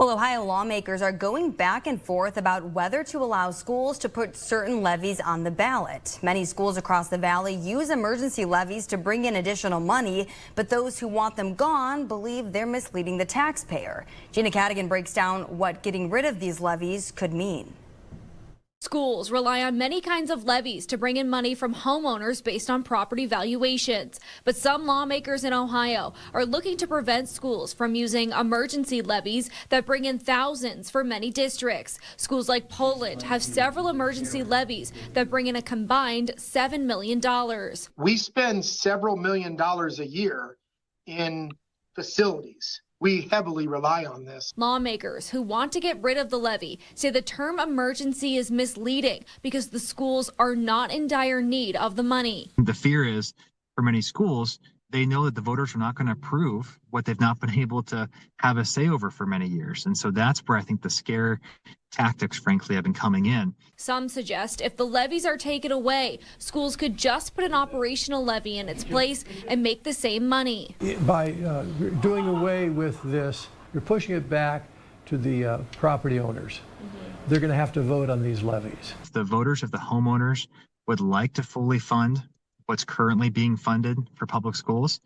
Well, Ohio lawmakers are going back and forth about whether to allow schools to put certain levies on the ballot. Many schools across the valley use emergency levies to bring in additional money, but those who want them gone believe they're misleading the taxpayer. Jeena Cadigan breaks down what getting rid of these levies could mean. Schools rely on many kinds of levies to bring in money from homeowners based on property valuations. But some lawmakers in Ohio are looking to prevent schools from using emergency levies that bring in thousands for many districts. Schools like Poland have several emergency levies that bring in a combined $7 million. We spend several $1,000,000 a year in facilities. We heavily rely on this. Lawmakers who want to get rid of the levy say the term emergency is misleading because the schools are not in dire need of the money. The fear is for many schools, they know that the voters are not going to approve what they've not been able to have a say over for many years. And so that's where I think the scare tactics, frankly, have been coming in. Some suggest if the levies are taken away, schools could just put an operational levy in its place and make the same money. By doing away with this, you're pushing it back to the property owners. They're going to have to vote on these levies. If the voters, if the homeowners would like to fully fund what's currently being funded for public schools,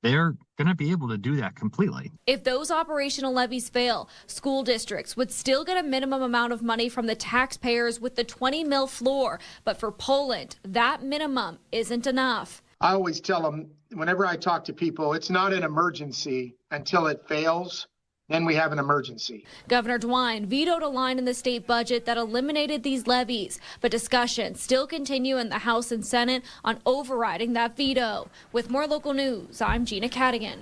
they're going to be able to do that completely. If those operational levies fail, school districts would still get a minimum amount of money from the taxpayers with the 20 mil floor. But for Poland, that minimum isn't enough. I always tell them, whenever I talk to people, it's not an emergency until it fails. Then we have an emergency. Governor DeWine vetoed a line in the state budget that eliminated these levies, but discussions still continue in the House and Senate on overriding that veto. With more local news, I'm Jeena Cadigan.